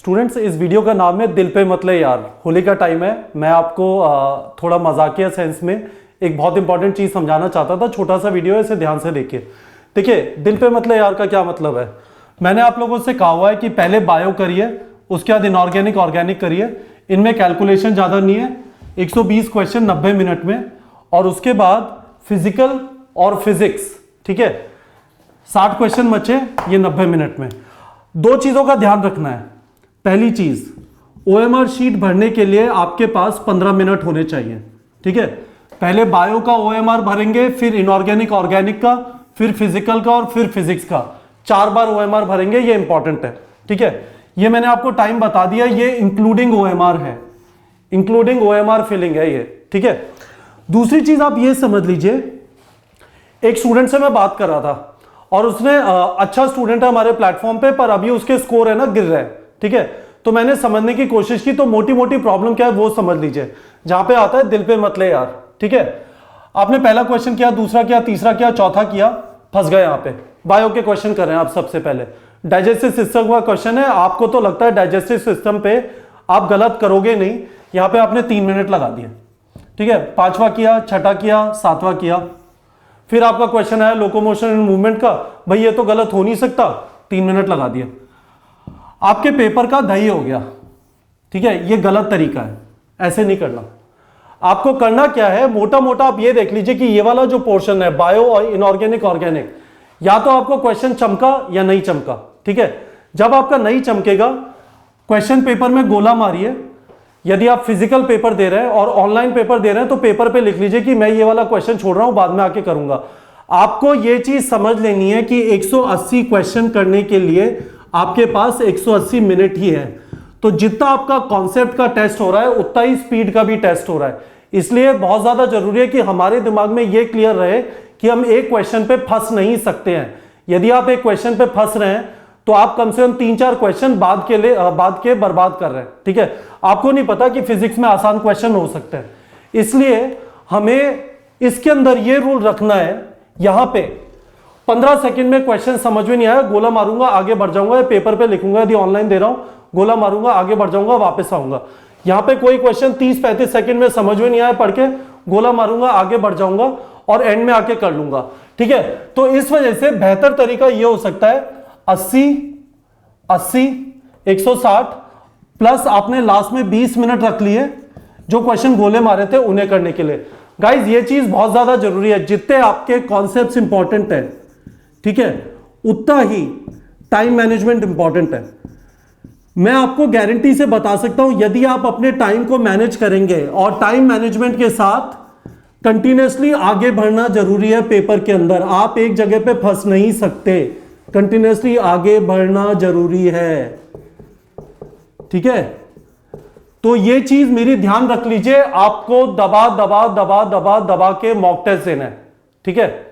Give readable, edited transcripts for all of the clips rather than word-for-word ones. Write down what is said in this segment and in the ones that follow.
Students, इस video का नाम है दिल पे मत ले यार। होली का टाइम है, मैं आपको थोड़ा मजाकिया सेंस में एक बहुत इंपॉर्टेंट चीज समझाना चाहता था। छोटा सा वीडियो है, इसे ध्यान से देखिए। देखिए, दिल पे मत ले यार का क्या मतलब है। मैंने आप लोगों से कहा हुआ है कि पहले बायो करिए, उसके बाद इनऑर्गेनिक ऑर्गेनिक करिए। इनमें कैलकुलेशन ज्यादा नहीं है, 120 क्वेश्चन 90 मिनट में, और उसके बाद फिजिकल और फिजिक्स, ठीक है, 60 क्वेश्चन बचे ये 90 मिनट में। दो चीजों का ध्यान रखना है। पहली चीज, ओएमआर शीट भरने के लिए आपके पास 15 मिनट होने चाहिए, ठीक है। पहले बायो का ओएमआर भरेंगे, फिर इनऑर्गेनिक ऑर्गेनिक का, फिर फिजिकल का और फिर फिजिक्स का। 4 बार ओएमआर भरेंगे, ये इंपॉर्टेंट है, ठीक है। ये मैंने आपको टाइम बता दिया, ये इंक्लूडिंग ओएमआर है, इंक्लूडिंग ओएमआर फिलिंग है ये, ठीक है। दूसरी चीज आप ये समझ लीजिए, एक स्टूडेंट से मैं बात कर रहा था और उसने अच्छा स्टूडेंट है हमारे प्लेटफॉर्म पे, पर अभी उसके स्कोर है ना गिर रहे हैं, ठीक है। तो मैंने समझने की कोशिश की, तो मोटी मोटी प्रॉब्लम क्या है वो समझ लीजिए। जहां पे आता है दिल पे मत ले यार, ठीक है। आपने पहला क्वेश्चन किया, दूसरा किया, तीसरा किया, चौथा किया, फंस गए। यहां पे बायो के क्वेश्चन कर रहे हैं आप। सबसे पहले डाइजेस्टिव सिस्टम का क्वेश्चन है। आपको तो लगता है डाइजेस्टिव सिस्टम पे आप गलत करोगे नहीं, यहां पे आपने 3 मिनट लगा दिए, ठीक है। 5वां किया, छठा किया, 7वां किया। फिर आपका क्वेश्चन है लोकोमोशन एंड मूवमेंट का, भाई ये तो गलत हो नहीं सकता, 3 मिनट लगा दिया। आपके पेपर का दही हो गया, ठीक है। ये गलत तरीका है, ऐसे नहीं करना। आपको करना क्या है, मोटा मोटा आप ये देख लीजिए कि ये वाला जो पोर्शन है बायो और इनऑर्गेनिक ऑर्गेनिक, या तो आपको क्वेश्चन चमका या नहीं चमका, ठीक है। जब आपका नहीं चमकेगा, क्वेश्चन पेपर में गोला मारिए। यदि आप फिजिकल पेपर दे रहे हैं और ऑनलाइन पेपर दे रहे हैं तो पेपर पे लिख लीजिए कि मैं ये वाला क्वेश्चन छोड़ रहा हूं, बाद में आके करूंगा। आपको ये चीज समझ लेनी है कि 180 क्वेश्चन करने के लिए आपके पास 180 मिनट ही है। तो जितना आपका कॉन्सेप्ट का टेस्ट हो रहा है, उतना ही स्पीड का भी टेस्ट हो रहा है। इसलिए बहुत ज्यादा जरूरी है कि हमारे दिमाग में यह क्लियर रहे कि हम एक क्वेश्चन पे फंस नहीं सकते हैं। यदि आप एक क्वेश्चन पे फंस रहे हैं तो आप कम से कम 3-4 क्वेश्चन बाद के बर्बाद कर रहे हैं, ठीक है। आपको नहीं पता कि फिजिक्स में आसान क्वेश्चन हो सकते हैं, इसलिए हमें इसके अंदर ये रूल रखना है। यहां पे 15 सेकंड में क्वेश्चन समझ में नहीं आया, गोला मारूंगा, आगे बढ़ जाऊंगा, पेपर पे लिखूंगा। यदि ऑनलाइन दे रहा हूं, गोला मारूंगा, आगे बढ़ जाऊंगा, वापस आऊंगा। यहां पे कोई क्वेश्चन 30-35 सेकंड में समझ में नहीं आया, पढ़ के गोला मारूंगा, आगे बढ़ जाऊंगा और एंड में आके कर लूंगा, ठीक है। तो इस वजह से बेहतर तरीका यह हो सकता है 80, 160 प्लस आपने लास्ट में 20 मिनट रख लिए जो क्वेश्चन गोले मारे थे उन्हें करने के लिए। गाइज, ये चीज बहुत ज्यादा जरूरी है। जितने आपके कॉन्सेप्ट्स इंपॉर्टेंट है, ठीक है, उतना ही टाइम मैनेजमेंट इंपॉर्टेंट है। मैं आपको गारंटी से बता सकता हूं, यदि आप अपने टाइम को मैनेज करेंगे और टाइम मैनेजमेंट के साथ कंटिन्यूअसली आगे बढ़ना जरूरी है पेपर के अंदर। आप एक जगह पे फंस नहीं सकते, कंटिन्यूअसली आगे बढ़ना जरूरी है, ठीक है। तो ये चीज मेरी ध्यान रख लीजिए। आपको दबा दबा दबा दबा दबा के मॉक टेस्ट देना है, ठीक है।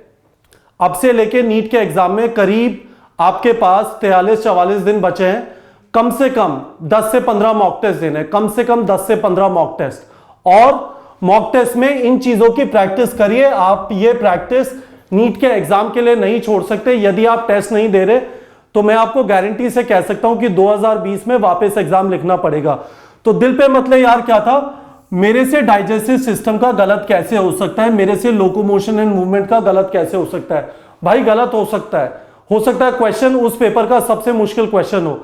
अब से लेके नीट के एग्जाम में करीब आपके पास 43-44 दिन बचे हैं। कम से कम 10 से 15 मॉक टेस्ट देने, कम से कम 10 से 15 मॉक टेस्ट। और मॉक टेस्ट में इन चीजों की प्रैक्टिस करिए। आप ये प्रैक्टिस नीट के एग्जाम के लिए नहीं छोड़ सकते। यदि आप टेस्ट नहीं दे रहे तो मैं आपको गारंटी से कह सकता हूं कि 2020 में वापस एग्जाम लिखना पड़ेगा। तो दिल पे मत ले यार क्या था, मेरे से डाइजेस्टिव सिस्टम का गलत कैसे हो सकता है, मेरे से लोकोमोशन एंड मूवमेंट का गलत कैसे हो सकता है। भाई गलत हो सकता है क्वेश्चन उस पेपर का सबसे मुश्किल क्वेश्चन हो।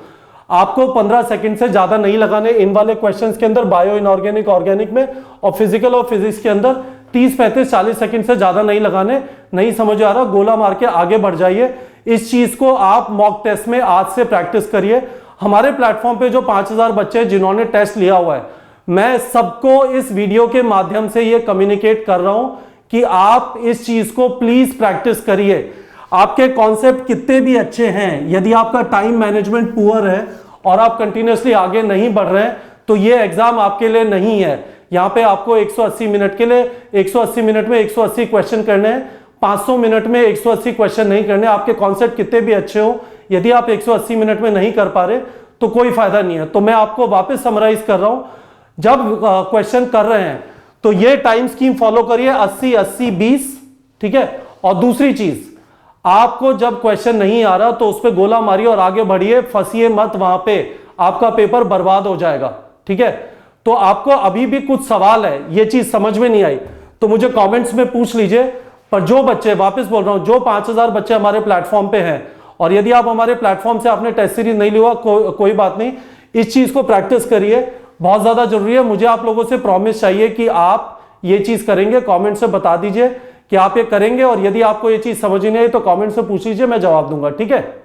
आपको 15 सेकंड से ज्यादा नहीं लगाने इन वाले क्वेश्चंस के अंदर, बायो इनऑर्गेनिक ऑर्गेनिक में, और फिजिकल और फिजिक्स के अंदर 30-35-40 सेकंड से ज्यादा नहीं लगाने। नहीं समझ आ रहा, गोला मार के आगे बढ़ जाइए। इस चीज को आप मॉक टेस्ट में आज से प्रैक्टिस करिए। हमारे प्लेटफॉर्म पे जो 5000 बच्चे जिन्होंने टेस्ट लिया हुआ है, मैं सबको इस वीडियो के माध्यम से ये कम्युनिकेट कर रहा हूं कि आप इस चीज को प्लीज प्रैक्टिस करिए। आपके कॉन्सेप्ट कितने भी अच्छे हैं, यदि आपका टाइम मैनेजमेंट पुअर है और आप कंटिन्यूअसली आगे नहीं बढ़ रहे हैं, तो ये एग्जाम आपके लिए नहीं है। यहां पे आपको 180 मिनट के लिए 180 मिनट में 180 क्वेश्चन करने हैं, 500 मिनट में 180 क्वेश्चन नहीं करने। आपके कॉन्सेप्ट कितने भी अच्छे हो, यदि आप 180 मिनट में नहीं कर पा रहे तो कोई फायदा नहीं है। तो मैं आपको वापस समराइज कर रहा हूं, जब क्वेश्चन कर रहे हैं तो ये टाइम स्कीम फॉलो करिए, 80-80-20, ठीक है। और दूसरी चीज, आपको जब क्वेश्चन नहीं आ रहा तो उस पर गोला मारिए और आगे बढ़िए, फंसिए मत वहां पे। आपका पेपर बर्बाद हो जाएगा। ठीक है, तो आपको अभी भी कुछ सवाल है, ये चीज समझ में नहीं आई तो मुझे कमेंट्स में पूछ लीजिए। पर जो बच्चे, वापस बोल रहा हूं, जो 5000 बच्चे हमारे प्लेटफॉर्म पे हैं, और यदि आप हमारे प्लेटफॉर्म से आपने टेस्ट सीरीज नहीं लिया कोई बात नहीं, इस चीज को प्रैक्टिस करिए, बहुत ज्यादा जरूरी है। मुझे आप लोगों से प्रॉमिस चाहिए कि आप ये चीज करेंगे। कमेंट से बता दीजिए कि आप ये करेंगे, और यदि आपको ये चीज समझ नहीं आई तो कमेंट से पूछ लीजिए, मैं जवाब दूंगा। ठीक है।